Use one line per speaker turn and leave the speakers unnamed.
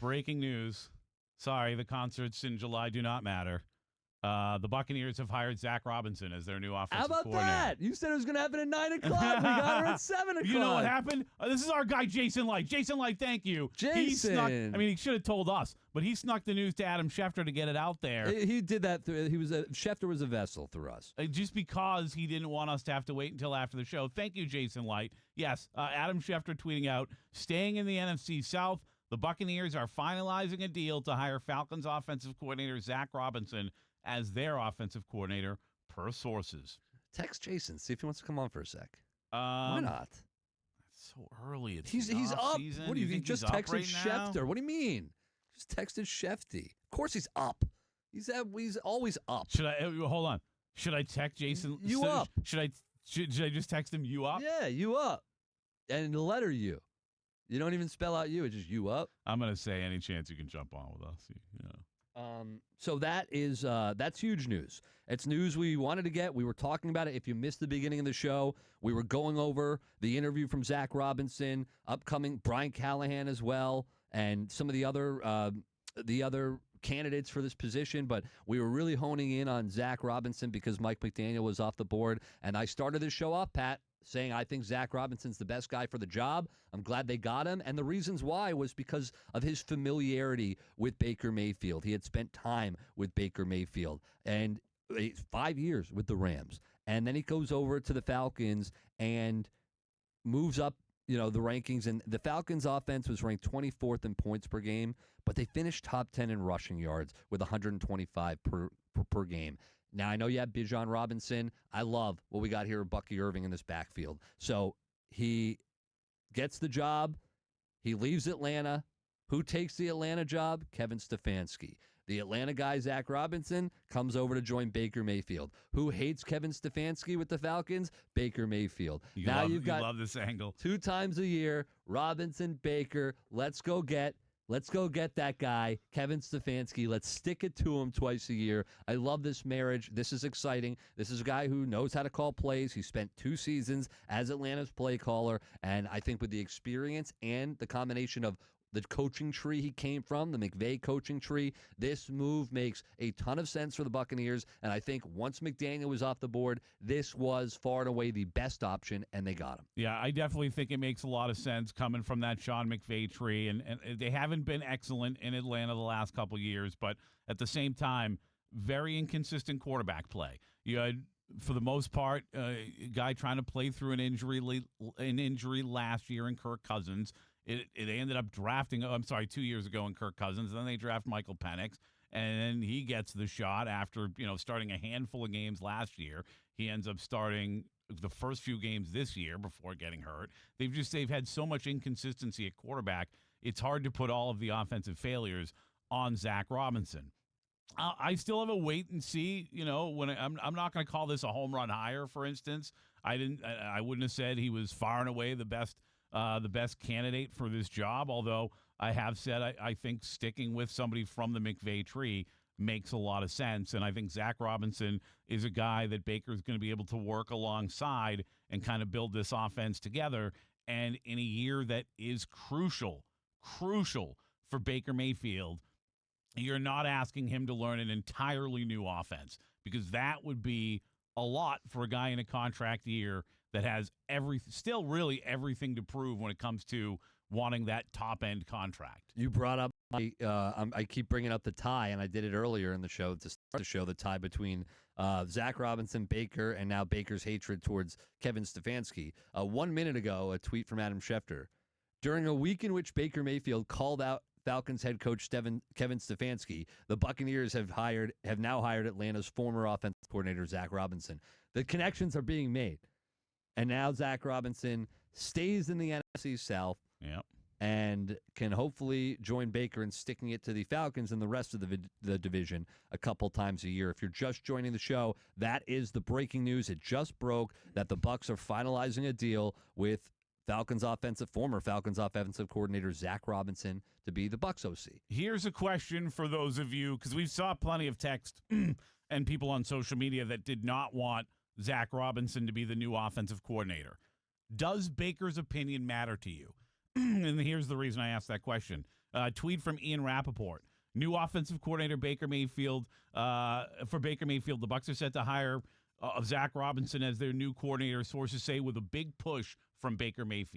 Breaking news. Sorry, the concerts in July do not matter. The Buccaneers have hired Zac Robinson as their new offensive coordinator.
How about that? You said it was going to happen at 9 o'clock. We got her at 7 o'clock.
You know what happened? This is our guy, Jason Light. Jason Light, thank you.
Jason.
He should have told us, but he snuck the news to Adam Schefter to get it out there.
He did that. Schefter was a vessel through us.
Just because he didn't want us to have to wait until after the show. Thank you, Jason Light. Yes, Adam Schefter tweeting out, staying in the NFC South, the Buccaneers are finalizing a deal to hire Falcons offensive coordinator Zac Robinson as their offensive coordinator, per sources.
Text Jason, see if he wants to come on for a sec.
Why
not?
It's so early.
He's up.
Season.
What do you just texted
right
Schefter?
Now?
What do you mean? Just texted Shefty. Of course he's up. He's always up.
Should I hold on? Should I text Jason?
You up?
Should I just text him? You up?
Yeah, you up. And the letter U. You don't even spell out you. It's just you up.
I'm gonna say any chance you can jump on with us.
So that's huge news. It's news we wanted to get. We were talking about it. If you missed the beginning of the show, we were going over the interview from Zac Robinson, upcoming Brian Callahan as well, and some of the other candidates for this position. But we were really honing in on Zac Robinson because Mike McDaniel was off the board. And I started this show off, Pat, saying I think Zac Robinson's the best guy for the job. I'm glad they got him. And the reasons why was because of his familiarity with Baker Mayfield. He had spent time with Baker Mayfield and 5 years with the Rams. And then he goes over to the Falcons and moves up, the rankings. And the Falcons offense was ranked 24th in points per game, but they finished top 10 in rushing yards with 125 per game. Now, I know you have Bijan Robinson. I love what we got here with Bucky Irving in this backfield. So he gets the job. He leaves Atlanta. Who takes the Atlanta job? Kevin Stefanski. The Atlanta guy, Zac Robinson, comes over to join Baker Mayfield. Who hates Kevin Stefanski with the Falcons? Baker Mayfield.
You love this angle.
2 times a year, Robinson, Baker. Let's go get that guy, Kevin Stefanski. Let's stick it to him twice a year. I love this marriage. This is exciting. This is a guy who knows how to call plays. He spent 2 seasons as Atlanta's play caller, and I think with the experience and the combination of the coaching tree he came from, the McVay coaching tree, this move makes a ton of sense for the Buccaneers, and I think once McDaniel was off the board, this was far and away the best option, and they got him.
Yeah, I definitely think it makes a lot of sense coming from that Sean McVay tree, and they haven't been excellent in Atlanta the last couple of years, but at the same time, very inconsistent quarterback play. You had, for the most part, a guy trying to play through an injury last year in Kirk Cousins. They ended up drafting, 2 years ago in Kirk Cousins. Then they draft Michael Penix, and then he gets the shot after, starting a handful of games last year. He ends up starting the first few games this year before getting hurt. They've had so much inconsistency at quarterback. It's hard to put all of the offensive failures on Zac Robinson. I still have a wait and see. When I'm not going to call this a home run hire, for instance. I wouldn't have said he was far and away the best candidate for this job, although I have said I think sticking with somebody from the McVay tree makes a lot of sense, and I think Zac Robinson is a guy that Baker's going to be able to work alongside and kind of build this offense together, and in a year that is crucial for Baker Mayfield, you're not asking him to learn an entirely new offense, because that would be a lot for a guy in a contract year that has still really everything to prove when it comes to wanting that top-end contract.
You brought up, I keep bringing up the tie, and I did it earlier in the show to start the show, the tie between Zac Robinson, Baker, and now Baker's hatred towards Kevin Stefanski. 1 minute ago, a tweet from Adam Schefter. During a week in which Baker Mayfield called out Falcons head coach Kevin Stefanski, the Buccaneers have now hired Atlanta's former offensive coordinator, Zac Robinson. The connections are being made. And now Zac Robinson stays in the NFC South and can hopefully join Baker in sticking it to the Falcons and the rest of the division a couple times a year. If you're just joining the show, that is the breaking news. It just broke that the Bucs are finalizing a deal with former Falcons offensive coordinator Zac Robinson to be the Bucs OC.
Here's a question for those of you, because we saw plenty of text and people on social media that did not want Zac Robinson to be the new offensive coordinator. Does Baker's opinion matter to you? And here's the reason I asked that question. Tweet from Ian Rappaport. New offensive coordinator Baker Mayfield. For Baker Mayfield, the Bucs are set to hire Zac Robinson as their new coordinator, sources say, with a big push from Baker Mayfield.